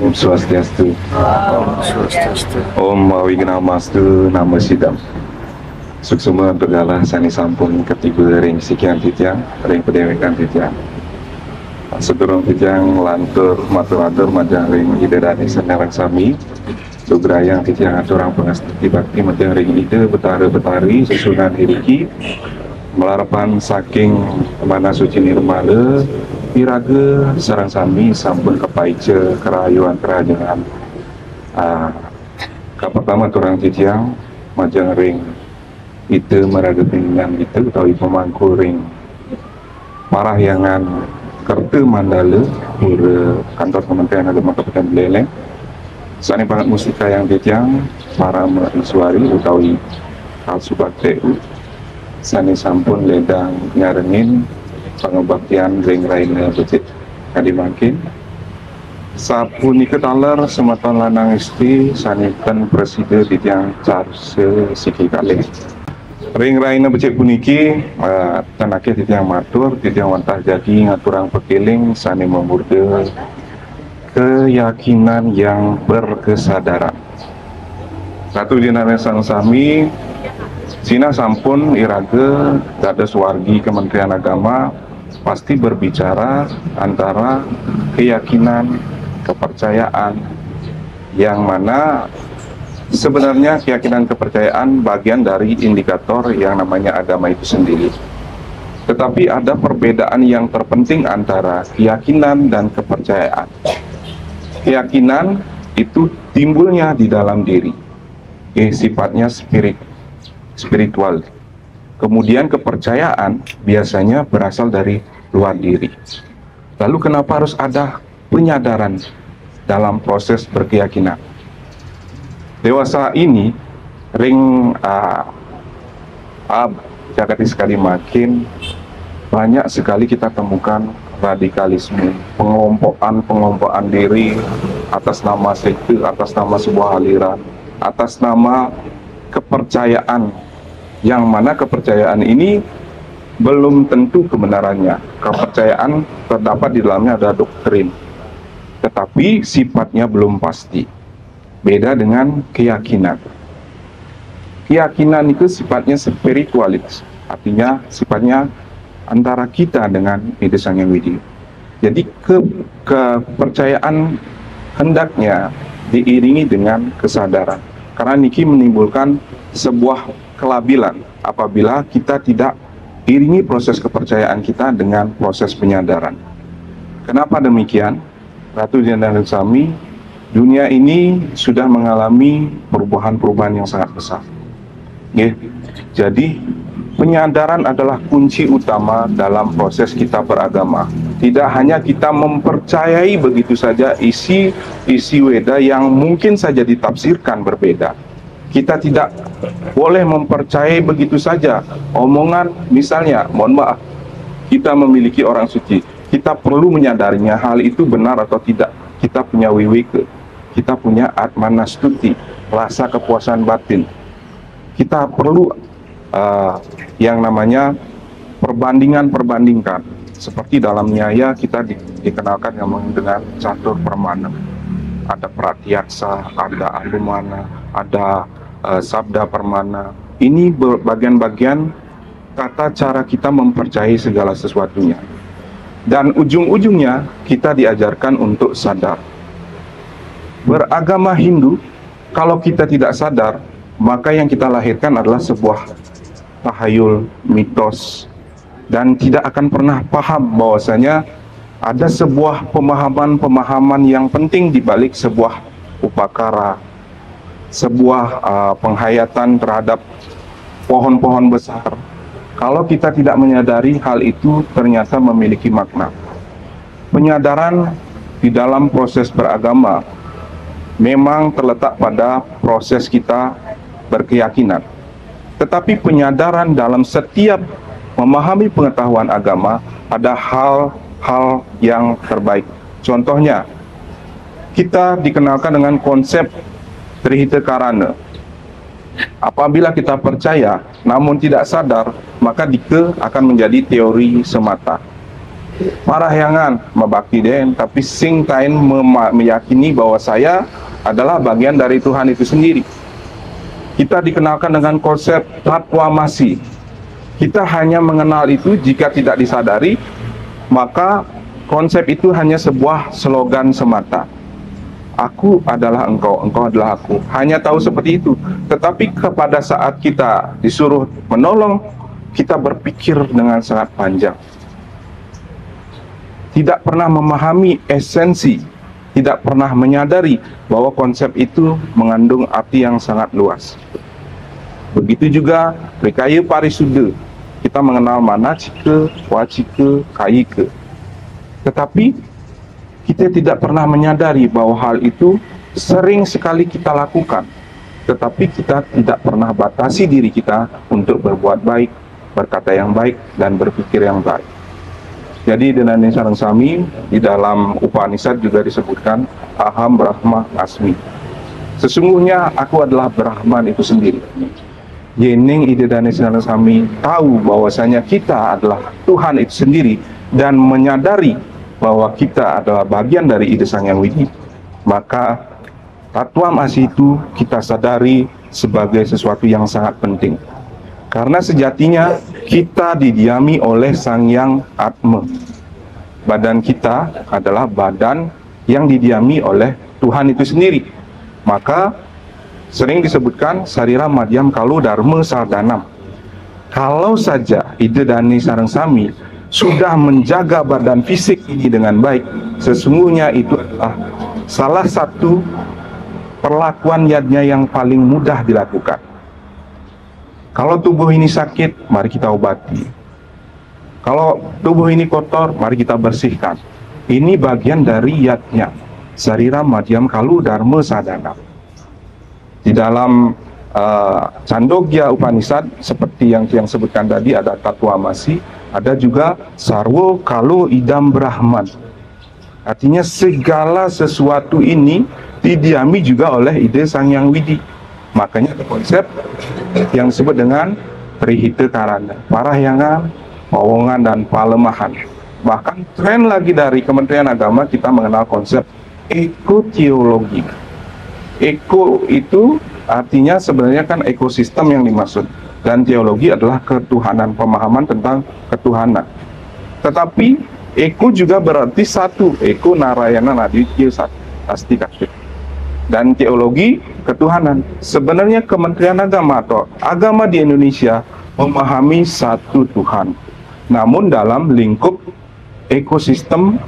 Om Swastiastu. Om Swastiastu. Om Wignamastu Nama Sidam. Suksuma bergalah sani sampun ketiga ring sekian titiang, ring pedewekan titiang. Sedurung titiang lantur matur-matur majang ring idedani senarang sami. Sugrayang titiang aturang pengastiti bakti majang ring ide betari susunan diriki. Melarapan saking mana suci nirmala piraga sarang sami sampun kepaice kerayuan kerajaan. Pertama turang titiang majang ring itu meraga pingan itu atau pemangku ring parahyangan Kerta Mandala pura kantor Kementerian Agama Kabupaten Beleleng. Sani pangat musika yang titiang para mahasiswari utawi hal subakte sani sampun ledang ngarengin pengebaktian ring raina becik kadi makin sapuni ketalar sematon lanang istri sanitan presiden di tiang carse siki kalih ring raina becik puniki tenake di tiang matur di tiang wantah jadi ngaturang pekiling sani memurde keyakinan yang berkesadaran satu dinamika sang sami Cina sampun iraga dados wargi Kementerian Agama pasti berbicara antara keyakinan, kepercayaan yang mana sebenarnya keyakinan kepercayaan bagian dari indikator yang namanya agama itu sendiri. Tetapi ada perbedaan yang terpenting antara keyakinan dan kepercayaan. Keyakinan itu timbulnya di dalam diri, sifatnya spiritual. Kemudian kepercayaan biasanya berasal dari luar diri. Lalu kenapa harus ada penyadaran dalam proses berkeyakinan? Dewasa ini ring jagat sekali makin banyak sekali kita temukan radikalisme, pengompokan diri atas nama sekte, atas nama sebuah aliran, atas nama kepercayaan yang mana kepercayaan ini belum tentu kebenarannya. Kepercayaan terdapat di dalamnya ada doktrin, tetapi sifatnya belum pasti. Beda dengan keyakinan. Keyakinan itu sifatnya spiritualis, artinya sifatnya antara kita dengan Ida Sang Hyang Widi. Jadi kepercayaan hendaknya diiringi dengan kesadaran. Karena niki menimbulkan sebuah kelabilan apabila kita tidak iringi proses kepercayaan kita dengan proses penyadaran. Kenapa demikian? Ratu dan Sami, dunia ini sudah mengalami perubahan-perubahan yang sangat besar. Jadi penyadaran adalah kunci utama dalam proses kita beragama. Tidak hanya kita mempercayai begitu saja isi Weda yang mungkin saja ditafsirkan berbeda. Kita tidak boleh mempercayai begitu saja omongan, misalnya, mohon maaf, kita memiliki orang suci, kita perlu menyadarinya hal itu benar atau tidak. Kita punya wiwike, kita punya atmanastuti, rasa kepuasan batin. Kita perlu yang namanya perbandingan. Seperti dalam nyaya kita dikenalkan dengan catur permana. Ada pratyaksa, ada alumana, ada sabda permana. Ini bagian-bagian tata cara kita mempercayai segala sesuatunya. Dan ujung-ujungnya kita diajarkan untuk sadar. Beragama Hindu, kalau kita tidak sadar, maka yang kita lahirkan adalah sebuah tahayul, mitos, dan tidak akan pernah paham bahwasanya ada sebuah pemahaman yang penting di balik sebuah upakara, sebuah penghayatan terhadap pohon-pohon besar. Kalau kita tidak menyadari hal itu ternyata memiliki makna. Penyadaran di dalam proses beragama memang terletak pada proses kita berkeyakinan. Tetapi penyadaran dalam setiap memahami pengetahuan agama ada hal-hal yang terbaik. Contohnya, kita dikenalkan dengan konsep Trihita Karana. Apabila kita percaya namun tidak sadar, maka dike akan menjadi teori semata. marahyangan mebakti den, tapi sing tain meyakini bahwa saya adalah bagian dari Tuhan itu sendiri. Kita dikenalkan dengan konsep tatwamasi. Kita hanya mengenal itu jika tidak disadari, maka konsep itu hanya sebuah slogan semata. Aku adalah engkau, engkau adalah aku. Hanya tahu seperti itu. Tetapi pada saat kita disuruh menolong, kita berpikir dengan sangat panjang. Tidak pernah memahami esensi, tidak pernah menyadari bahwa konsep itu mengandung arti yang sangat luas. Begitu juga Rikaya Parisuddha. Kita mengenal manacika, wacika, kayika. Tetapi kita tidak pernah menyadari bahwa hal itu sering sekali kita lakukan, tetapi kita tidak pernah batasi diri kita untuk berbuat baik, berkata yang baik, dan berpikir yang baik. Jadi Denani Sareng Sami di dalam Upanishad juga disebutkan Aham Brahma Asmi. Sesungguhnya aku adalah Brahman itu sendiri. Yening ide Dani Sareng Sami tahu bahwasanya kita adalah Tuhan itu sendiri dan menyadari bahwa kita adalah bagian dari ide Sang Hyang Widi, maka tatwamasi itu kita sadari sebagai sesuatu yang sangat penting. Karena sejatinya kita didiami oleh Sang Hyang Atma. Badan kita adalah badan yang didiami oleh Tuhan itu sendiri. Maka sering disebutkan sarira madhyam kalu dharma sardanam. Kalau saja ide Dani Sareng Sami sudah menjaga badan fisik ini dengan baik, sesungguhnya itu adalah salah satu perlakuan yadnya yang paling mudah dilakukan. Kalau tubuh ini sakit, mari kita obati. Kalau tubuh ini kotor, mari kita bersihkan. Ini bagian dari yadnya. Sarira madhyam kalu dharma sadana. Di dalam Chandogya Upanishad, seperti yang sebutkan tadi, ada tatwamasi, ada juga sarwo kalu idam brahman. Artinya segala sesuatu ini didiami juga oleh ide Sang Hyang Widi. Makanya ada konsep yang disebut dengan Trihita Karana, parahyangan, pawongan, dan palemahan. Bahkan tren lagi dari Kementerian Agama, kita mengenal konsep ekoteologi. Eko itu artinya sebenarnya kan ekosistem yang dimaksud, dan teologi adalah ketuhanan, pemahaman tentang ketuhanan. Tetapi eko juga berarti satu, eko narayana naditya asti kasih. Dan teologi ketuhanan. Sebenarnya Kementerian Agama atau agama di Indonesia memahami satu Tuhan, namun dalam lingkup ekosistem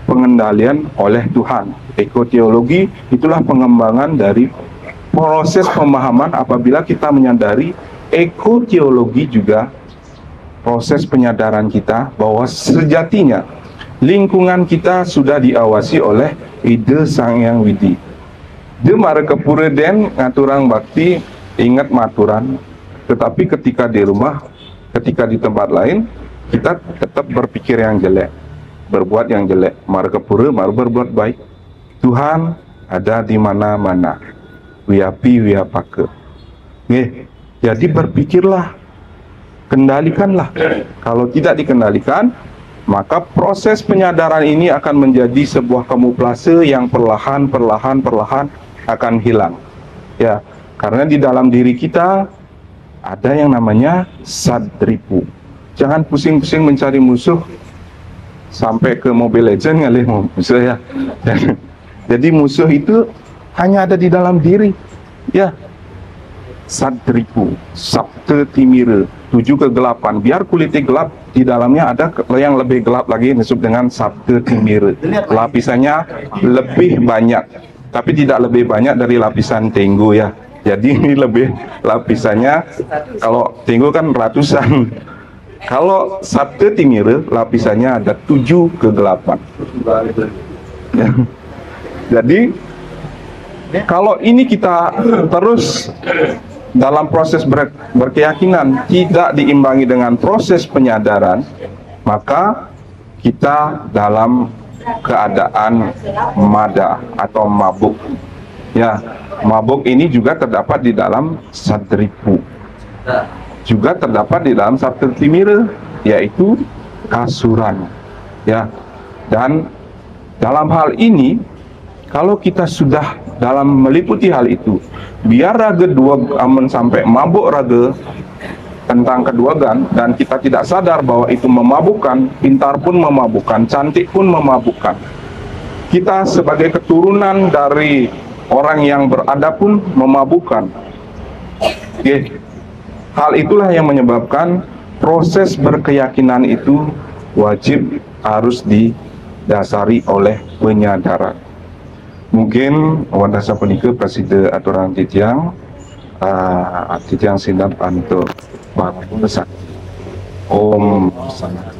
pengendalian oleh Tuhan. Ekoteologi itulah pengembangan dari proses pemahaman apabila kita menyadari ekoteologi juga proses penyadaran kita bahwa sejatinya lingkungan kita sudah diawasi oleh ide Sang Hyang Widi. De marekepure den ngaturang bakti ingat maturan, tetapi ketika di rumah, ketika di tempat lain, kita tetap berpikir yang jelek, berbuat yang jelek. Marekepure maru berbuat baik. Tuhan ada di mana-mana. Wiapi wiapake. Jadi berpikirlah, kendalikanlah. Kalau tidak dikendalikan, maka proses penyadaran ini akan menjadi sebuah kamuflase yang perlahan akan hilang. Ya, karena di dalam diri kita ada yang namanya sadripu. Jangan pusing-pusing mencari musuh sampai ke Mobile Legends ngalih musuh ya. Jadi musuh itu hanya ada di dalam diri. Ya. Sadripu, sabte timire, 7 kegelapan. Biar kulitnya gelap, di dalamnya ada yang lebih gelap lagi, disebut dengan sabte timire. Lapisannya lebih banyak, tapi tidak lebih banyak dari lapisan tenggo ya. Jadi ini lebih lapisannya, kalau tenggo kan ratusan. Kalau sabte timire, lapisannya ada 7 kegelapan. Ya. Jadi kalau ini kita terus dalam proses berkeyakinan tidak diimbangi dengan proses penyadaran, maka kita dalam keadaan mada atau mabuk. Ya, mabuk ini juga terdapat di dalam sadripu. Juga terdapat di dalam sabte timire, yaitu kasuran. ya. Dan dalam hal ini, kalau kita sudah dalam meliputi hal itu, biar raga dua aman sampai mabuk raga tentang keduagan, dan kita tidak sadar bahwa itu memabukkan, pintar pun memabukkan, cantik pun memabukkan. Kita sebagai keturunan dari orang yang beradab pun memabukkan. Oke. Hal itulah yang menyebabkan proses berkeyakinan itu wajib harus didasari oleh penyadaran. Mungkin wadasa penika presiden aturan titiang sindap untuk pesan. Om Sanat.